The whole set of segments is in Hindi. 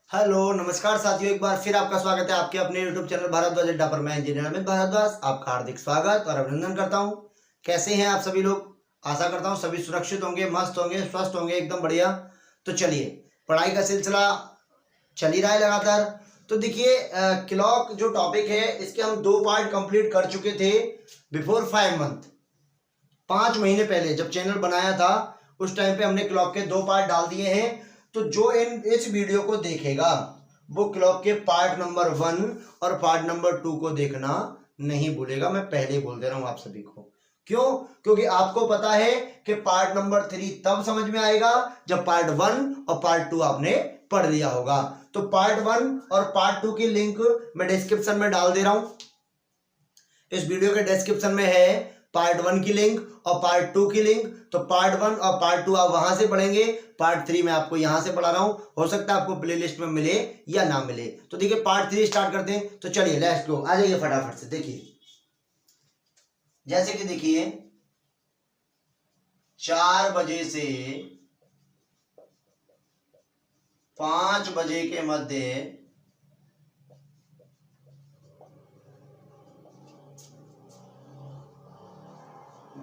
हेलो नमस्कार साथियों, एक बार फिर आपका स्वागत है आपके अपने YouTube चैनल भारद्वाज अड्डा पर। मैं इंजीनियर अमित भारद्वाज आपका हार्दिक स्वागत और अभिनंदन करता हूं। कैसे हैं आप सभी लोग? आशा करता हूं सभी सुरक्षित होंगे, मस्त होंगे, स्वस्थ होंगे, एकदम बढ़िया। तो चलिए, पढ़ाई का सिलसिला चल ही रहा है लगातार। तो देखिए, क्लॉक जो टॉपिक है इसके हम 2 पार्ट कंप्लीट कर चुके थे बिफोर 5 मंथ। 5 महीने पहले जब चैनल बनाया था उस टाइम पे हमने क्लॉक के 2 पार्ट डाल दिए हैं। तो जो इस वीडियो को देखेगा वो क्लॉक के पार्ट नंबर 1 और पार्ट नंबर 2 को देखना नहीं भूलेगा। मैं पहले ही बोल दे रहा हूं आप सभी को। क्यों? क्योंकि आपको पता है कि पार्ट नंबर 3 तब समझ में आएगा जब पार्ट 1 और पार्ट 2 आपने पढ़ लिया होगा। तो पार्ट 1 और पार्ट 2 की लिंक मैं डिस्क्रिप्शन में डाल दे रहा हूं। इस वीडियो के डिस्क्रिप्शन में है पार्ट 1 की लिंक और पार्ट 2 की लिंक। तो पार्ट 1 और पार्ट 2 आप वहां से पढ़ेंगे, पार्ट 3 मैं आपको यहां से पढ़ा रहा हूं। हो सकता है आपको प्लेलिस्ट में मिले या ना मिले। तो देखिए, पार्ट 3 स्टार्ट करते हैं। तो चलिए लेट्स गो, आ जाइए फटाफट से। देखिए, जैसे कि देखिए 4 बजे से 5 बजे के मध्य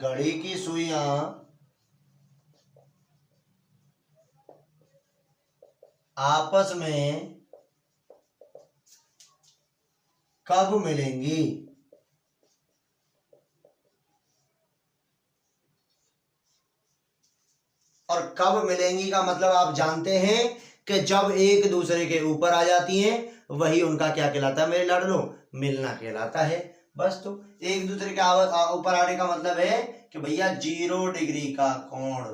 घड़ी की सुइयां आपस में कब मिलेंगी? और कब मिलेंगी का मतलब आप जानते हैं कि जब एक दूसरे के ऊपर आ जाती हैं, वही उनका क्या कहलाता है मेरे लाडलो? मिलना कहलाता है। बस, तो एक दूसरे के ऊपर आने का मतलब है कि भैया 0 डिग्री का कोण,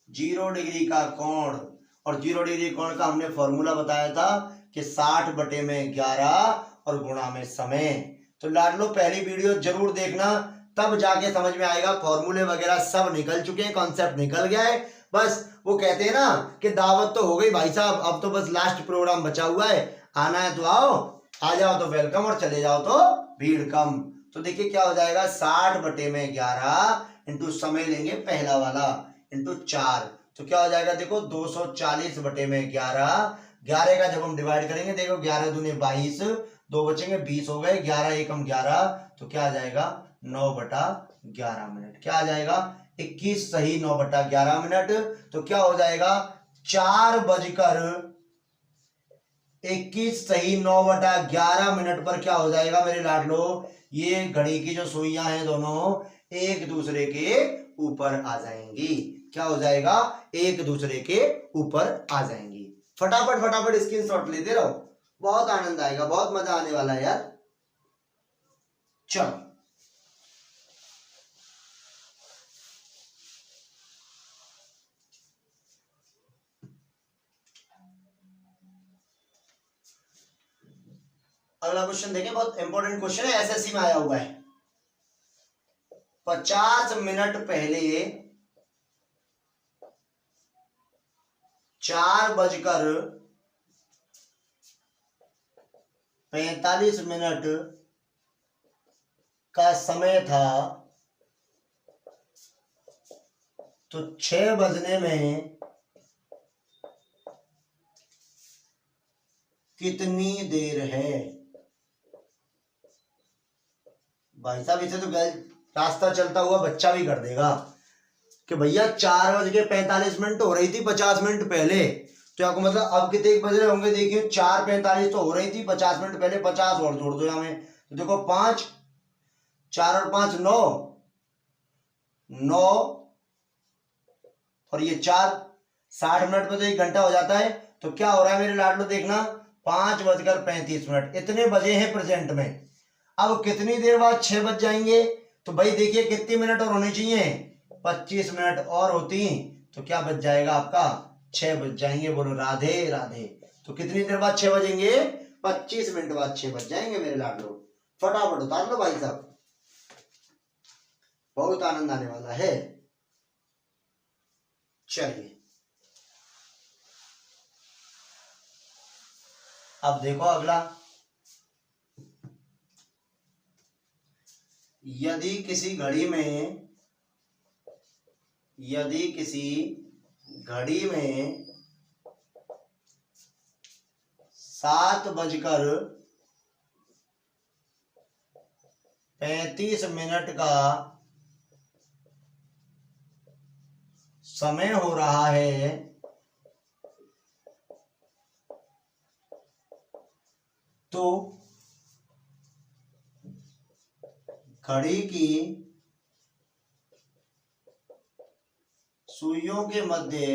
0 डिग्री का कोण। और 0 डिग्री कोण का हमने फॉर्मूला बताया था कि 60/11 और गुणा में समय। तो लाडलो पहली वीडियो जरूर देखना, तब जाके समझ में आएगा। फॉर्मूले वगैरह सब निकल चुके हैं, कॉन्सेप्ट निकल गया है। बस वो कहते हैं ना कि दावत तो हो गई भाई साहब, अब तो बस लास्ट प्रोग्राम बचा हुआ है। आना है तो आओ, आ जाओ तो वेलकम, और चले जाओ तो भीड़ कम। तो देखिए क्या हो जाएगा, 60/11 इंटू समय लेंगे पहला वाला इंटू 4। तो क्या हो जाएगा, देखो 240/11। 11 का जब हम डिवाइड करेंगे, देखो 11 दूनी 22, 2 बचेंगे 20 हो गए, 11 एकम 11। तो क्या आ जाएगा, 9/11 मिनट। क्या आ जाएगा, 21 सही 9/11 मिनट। तो क्या हो जाएगा, 4:21 सही 9/11 मिनट पर क्या हो जाएगा मेरे लाडलो, ये घड़ी की जो सुइयां हैं दोनों एक दूसरे के ऊपर आ जाएंगी। क्या हो जाएगा, एक दूसरे के ऊपर आ जाएंगी। फटाफट फटाफट स्क्रीनशॉट लेते रहो, बहुत आनंद आएगा, बहुत मजा आने वाला है यार। चलो, अगला क्वेश्चन देखें, बहुत इंपॉर्टेंट क्वेश्चन है, एसएससी में आया हुआ है। 50 मिनट पहले 4:45 का समय था, तो 6 बजने में कितनी देर है? भाई साहब, इसे तो रास्ता चलता हुआ बच्चा भी कर देगा कि भैया 4:45 हो रही थी 50 मिनट पहले। तो आपको मतलब अब कितने बज रहे होंगे, देखिए 4:45 तो हो रही थी 50 मिनट पहले, 50 और जोड़ दो यहाँ में। तो देखो 5, 4 और 5 9, 9 और ये 4, 60 मिनट में तो 1 घंटा हो जाता है। तो क्या हो रहा है मेरे लाडलो, देखना 5:35। इतने बजे हैं प्रेजेंट में। अब कितनी देर बाद 6 बज जाएंगे? तो भाई देखिए कितनी मिनट और होनी चाहिए, 25 मिनट और होती, तो क्या बच जाएगा आपका, 6 बज जाएंगे। बोलो राधे राधे। तो कितनी देर बाद 6 बजेंगे, 25 मिनट बाद 6 बज जाएंगे मेरे लाडलो। फटाफट उतार लो भाई साहब, बहुत आनंद आने वाला है। चलिए, अब देखो अगला, यदि किसी घड़ी में 7:35 का समय हो रहा है, तो घड़ी की सुइयों के मध्य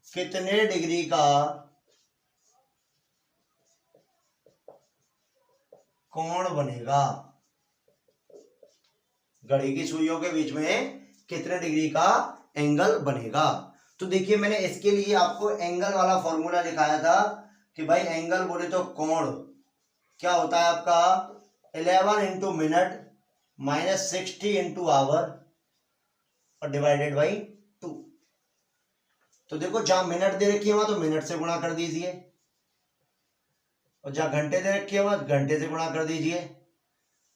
कितने डिग्री का कोण बनेगा? घड़ी की सुइयों के बीच में कितने डिग्री का एंगल बनेगा? तो देखिए मैंने इसके लिए आपको एंगल वाला फॉर्मूला दिखाया था कि भाई एंगल बोले तो कोण क्या होता है आपका 11 into minute minus 60 into hour और डिवाइडेड बाई 2। तो देखो जहां मिनट दे रखी है वहां तो मिनट से गुणा कर दीजिए और जहां घंटे दे रखी है वहां घंटे से गुणा कर दीजिए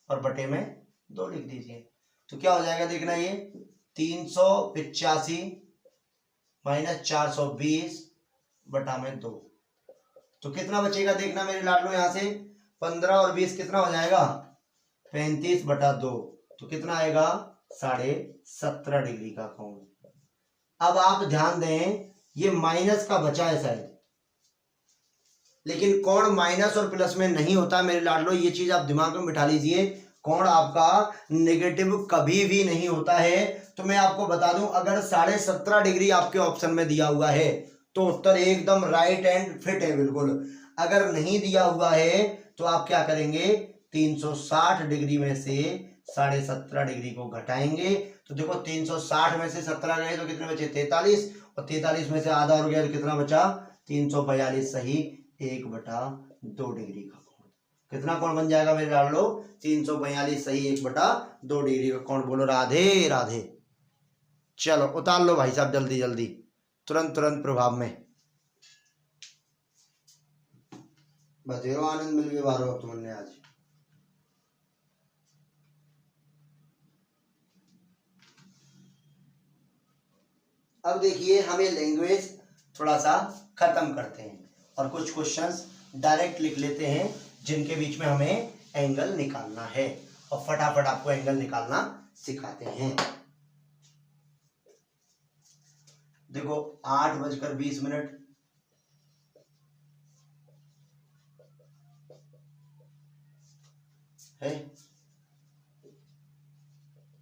और बटे में 2 लिख दीजिए। तो क्या हो जाएगा देखना, ये 385 माइनस 420 बटा में 2। तो कितना बचेगा देखना मेरे लाडलो, यहां से 15 और 20 कितना हो जाएगा 35 बटा 2। तो कितना आएगा 17.5 डिग्री का कोण। अब आप ध्यान दें ये माइनस का बचा है शायद, लेकिन कोण माइनस और प्लस में नहीं होता मेरे लाडलो, ये चीज आप दिमाग में बिठा लीजिए। कोण आपका नेगेटिव कभी भी नहीं होता है। तो मैं आपको बता दूं अगर 17.5 डिग्री आपके ऑप्शन में दिया हुआ है तो उत्तर एकदम राइट एंड फिट है बिल्कुल। अगर नहीं दिया हुआ है तो आप क्या करेंगे 360 डिग्री में से 17.5 डिग्री को घटाएंगे। तो देखो 360 में से 17 गए तो कितने बचे 43 और 43 में से आधा हो गया तो कितना बचा 342 सही 1/2 डिग्री का कोण। कितना कोण बन जाएगा मेरे लाडलो 342 सही 1/2 डिग्री का कोण। बोलो राधे राधे। चलो उतार लो भाई साहब जल्दी जल्दी, तुरंत तुरंत प्रभाव में। बधेरो आनंद मिल गए बारो अब तुमने आज। अब देखिए हमें लैंग्वेज थोड़ा सा खत्म करते हैं और कुछ क्वेश्चंस डायरेक्ट लिख लेते हैं जिनके बीच में हमें एंगल निकालना है और फटाफट आपको एंगल निकालना सिखाते हैं। देखो 8:20 है,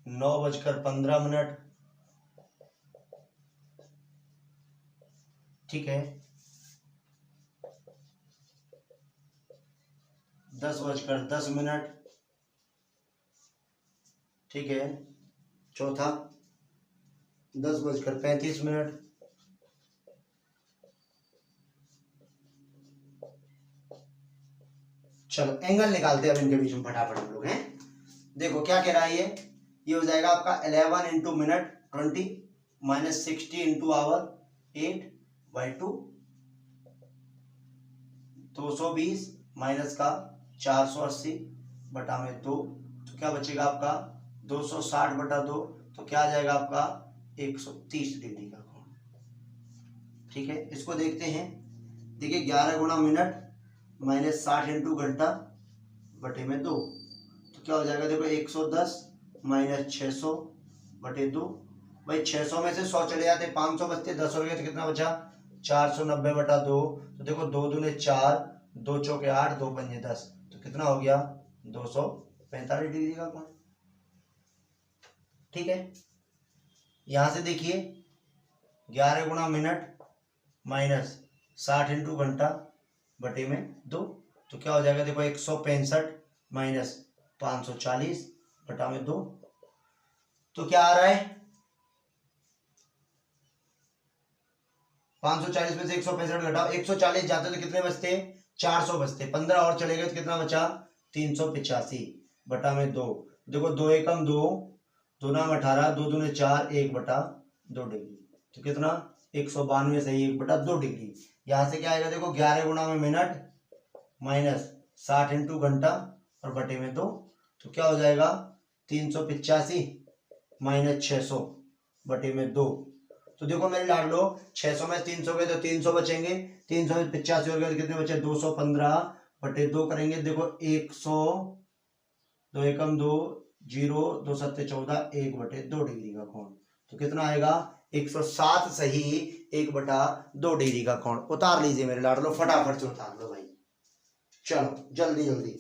9:15 ठीक है, 10:10 ठीक है, चौथा 10:35 चलो एंगल निकालते हैं अब इनके बीच में फटाफट हम लोग हैं। देखो क्या कह रहा है ये हो जाएगा आपका 11 into minute 20 minus 60 into hour 8/2 220 minus का 480 बटा में 2। तो क्या बचेगा आपका 260 बटा 2। तो क्या आ जाएगा आपका 130 डिग्री का कोण। ठीक है इसको देखते हैं। देखिए 11 गुणा मिनट माइनस 60 इंटू घंटा बटे में 2। तो क्या हो जाएगा देखो 110 माइनस 600 बटे 2। भाई 600 में से 100 चले जाते 500 बचते 10 हो गए तो कितना बचा 490 बटा 2। तो देखो 2 दूने 4 2 चौके 8 2 पंजे 10। तो कितना हो गया 245 डिग्री का कोण। ठीक है यहां से देखिए 11 गुणा मिनट माइनस 60 इंटू घंटा बटे में 2। तो क्या हो जाएगा देखो 165 माइनस 540 बटा में 2। तो क्या आ रहा है 540 में से 165 घटाओ 140 जाते तो कितने बचते 400 बचते 15 और चले गए तो कितना बचा 385 बटा में 2। देखो 2 एकम 2 2 नाम 18 2 दूने 4 1/2 डिग्री। तो कितना 192 सही 1/2 डिग्री। यहां से क्या आएगा देखो 11 गुणा में मिनट माइनस 60 इंटू घंटा और बटे में 2। तो क्या हो जाएगा 385 माइनस 600 बटे में 2। तो देखो मेरे लाडलो 600 में 300 गए तो 300 बचेंगे, 300 में 85 हो गए तो कितने बचे 215 बटे 2 करेंगे, देखो 100, 2 एकम 2, 0, 2 सत्ते 14, 1/2 डिग्री का कोण। तो कितना आएगा 107 सही 1/2 डिग्री का कोण। उतार लीजिए मेरे लाडलो, फटाफट से उतार लो भाई, चलो जल्दी जल्दी।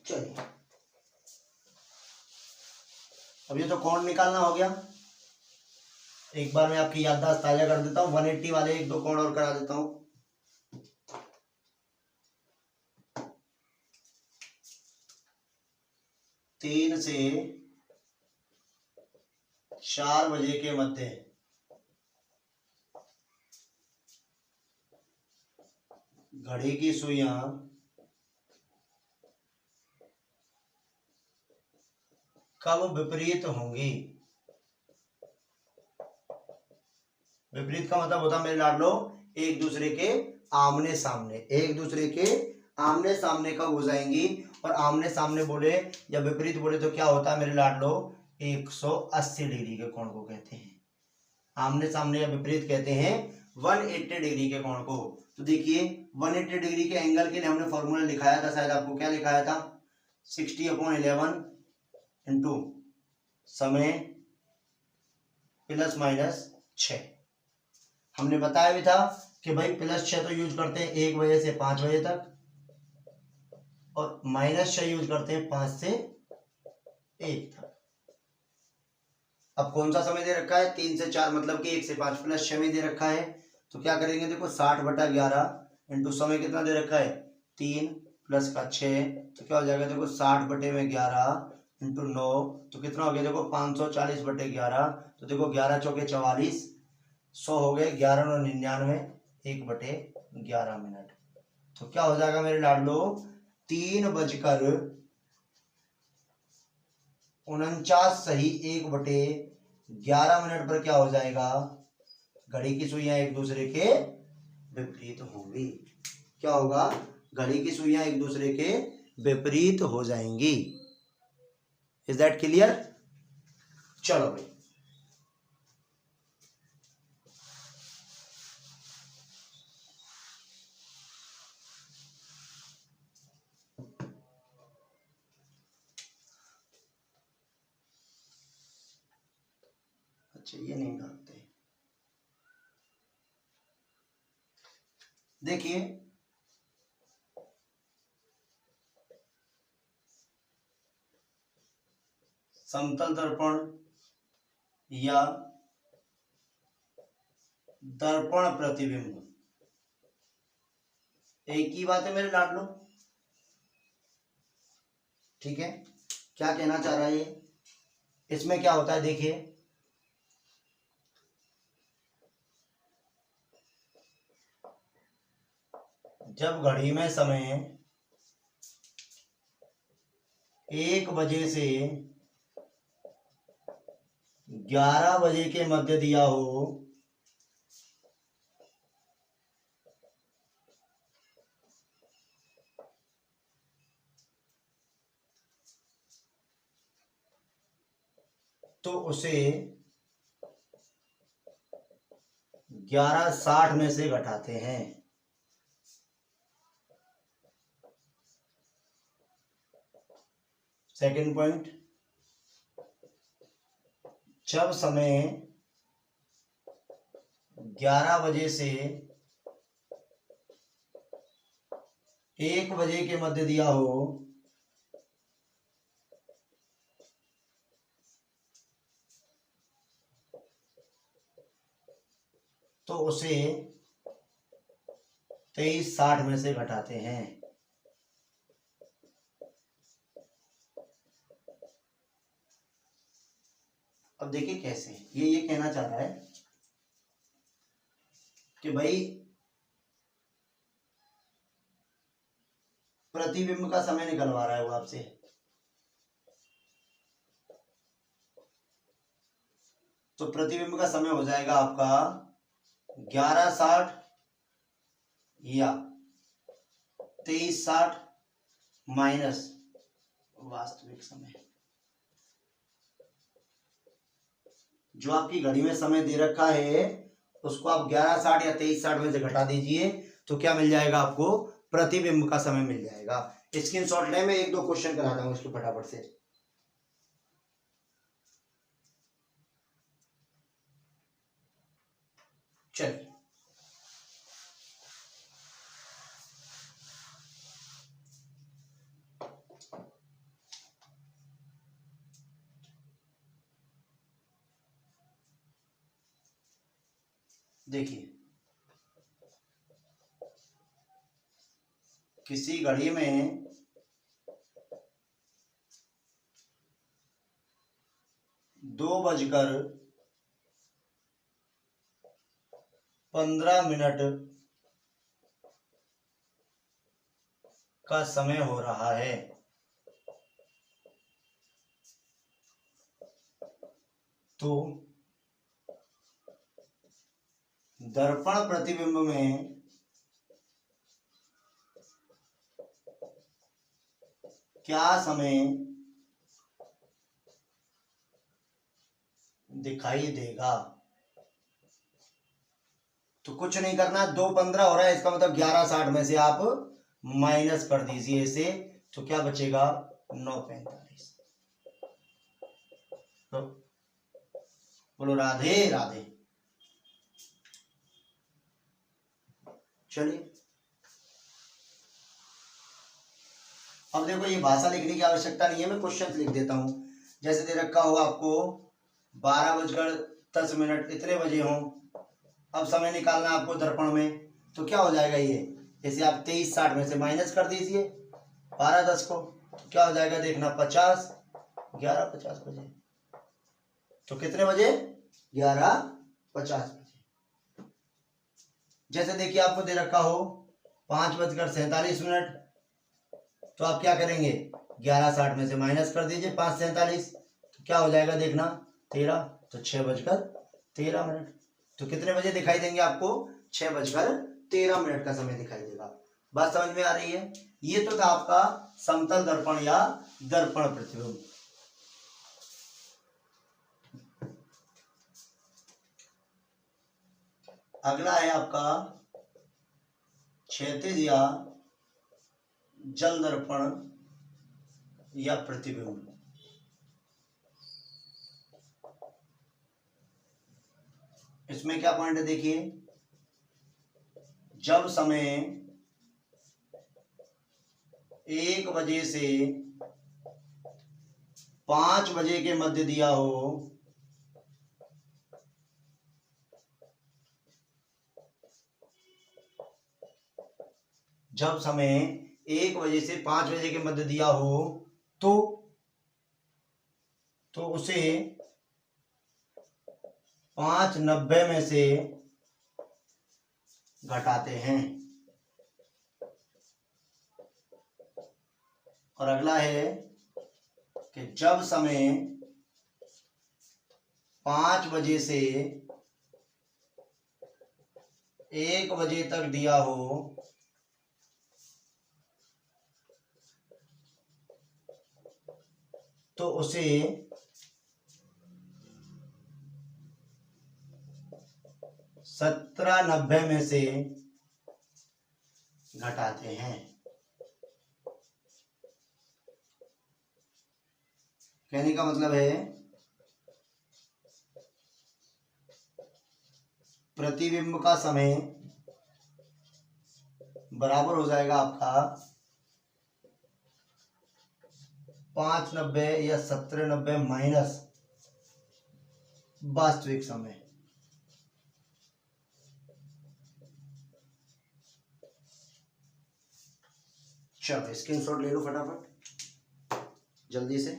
चलिए अब ये तो कोण निकालना हो गया। एक बार मैं आपकी याददाश्त ताजा कर देता हूँ, 180 वाले एक दो कोण और करा देता हूँ। तीन से 4 बजे के मध्य घड़ी की सुइयां कब विपरीत होंगी। विपरीत का मतलब होता है मेरे लाडलो एक दूसरे के आमने सामने, एक दूसरे के आमने सामने कब हो जाएंगी। और आमने सामने बोले या विपरीत बोले तो क्या होता है मेरे लाडलो 180 डिग्री के कोण को कहते हैं। आमने सामने या विपरीत कहते हैं 180 डिग्री के कोण को। तो देखिए 180 डिग्री के एंगल के लिए हमने फॉर्मूला लिखाया था, शायद आपको क्या लिखाया था 60/11 इंटू समय +-6। हमने बताया भी था कि भाई +6 तो यूज करते हैं 1 बजे से 5 बजे तक, और -6 यूज करते हैं 5 से 1 तक। अब कौन सा समय दे रखा है 3 से 4 मतलब कि 1 से 5 +6 में दे रखा है। तो क्या करेंगे देखो 60/11 इंटू समय कितना दे रखा है 3 + का 6, तो क्या हो जाएगा देखो 60/11 इंटू 9, तो कितना हो गया देखो 540/11। तो देखो 11 चौके 44, 100 हो गए, 11 9 99, 1/11 मिनट। तो क्या हो जाएगा मेरे लाडलो 3:49 सही 1/11 मिनट पर क्या हो जाएगा, घड़ी की सुइयां एक दूसरे के विपरीत होंगी। क्या होगा, घड़ी की सुइयां एक दूसरे के विपरीत हो जाएंगी। Is that clear. चलो भाई अच्छा ये नहीं डालते, देखिए समतल दर्पण या दर्पण प्रतिबिंब एक ही बात है मेरे लाडलो, ठीक है। क्या कहना चाह रहा है ये, इसमें क्या होता है देखिए, जब घड़ी में समय 1 बजे से 11 बजे के मध्य दिया हो, तो उसे 11:60 में से घटाते हैं। सेकंड पॉइंट, जब समय 11 बजे से 1 बजे के मध्य दिया हो, तो उसे 23:60 में से घटाते हैं। अब देखिए कैसे, ये कहना चाह रहा है कि भाई प्रतिबिंब का समय निकलवा रहा है वो आपसे। तो प्रतिबिंब का समय हो जाएगा आपका 11:60 या 23:60 माइनस वास्तविक समय। जो आपकी घड़ी में समय दे रखा है उसको आप 11:60 या 23:60 में से घटा दीजिए, तो क्या मिल जाएगा आपको? प्रतिबिंब का समय मिल जाएगा। स्क्रीनशॉट ले, मैं एक दो क्वेश्चन कराता हूं इसको फटाफट से। चलिए देखिए, किसी घड़ी में 2:15 का समय हो रहा है। तो दर्पण प्रतिबिंब में क्या समय दिखाई देगा? तो कुछ नहीं करना, 2:15 हो रहा है, इसका मतलब 11:60 में से आप माइनस कर दीजिए इसे, तो क्या बचेगा? 9:45। तो बोलो राधे राधे। चलिए अब देखो, ये भाषा लिखने की आवश्यकता नहीं है, मैं क्वेश्चन लिख देता हूं। जैसे दे रखा हो आपको 12:10 इतने बजे हो, अब समय निकालना आपको दर्पण में, तो क्या हो जाएगा ये? जैसे आप 23:60 में से माइनस कर दीजिए 12:10 को, तो क्या हो जाएगा देखना, 50, 11:50 बजे। तो कितने बजे? 11:50 बजे। जैसे देखिए आपको दे रखा हो 5:47, तो आप क्या करेंगे? 11:60 में से माइनस कर दीजिए 5:47, तो क्या हो जाएगा देखना, 13, तो 6:13। तो कितने बजे दिखाई देंगे आपको? 6:13 का समय दिखाई देगा। बात समझ में आ रही है? ये तो था आपका समतल दर्पण या दर्पण प्रतिबिंब। अगला है आपका क्षैतिज या जल दर्पण या प्रतिबिंब। इसमें क्या पॉइंट है देखिए, जब समय 1 बजे से 5 बजे के मध्य दिया हो, जब समय 1 बजे से 5 बजे के मध्य दिया हो, तो उसे 5:90 में से घटाते हैं। और अगला है कि जब समय 5 बजे से 1 बजे तक दिया हो, तो उसे 17:90 में से घटाते हैं। कहने का मतलब है प्रतिबिंब का समय बराबर हो जाएगा आपका 5:90 या 17:90 माइनस वास्तविक समय। चलो स्क्रीनशॉट ले लो फटाफट जल्दी से।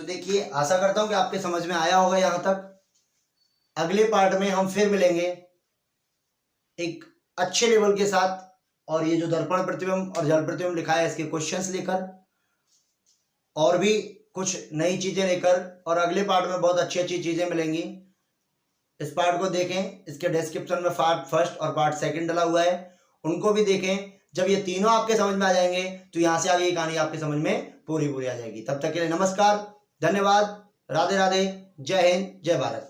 तो देखिए, आशा करता हूं कि आपके समझ में आया होगा यहां तक। अगले पार्ट में हम फिर मिलेंगे एक अच्छे लेवल के साथ, और ये जो दर्पण प्रतिबिंब और जल प्रतिबिंब लिखा है इसके क्वेश्चंस लेकर, और भी कुछ नई चीजें लेकर, और अगले पार्ट में बहुत अच्छी अच्छी चीजें मिलेंगी। इस पार्ट को देखें, इसके डिस्क्रिप्शन में पार्ट फर्स्ट और पार्ट सेकंड डला हुआ है, उनको भी देखें। जब ये तीनों आपके समझ में आ जाएंगे तो यहां से आगे की कहानी आपके समझ में पूरी पूरी आ जाएगी। तब तक के लिए नमस्कार, धन्यवाद, राधे राधे, जय हिंद, जय भारत।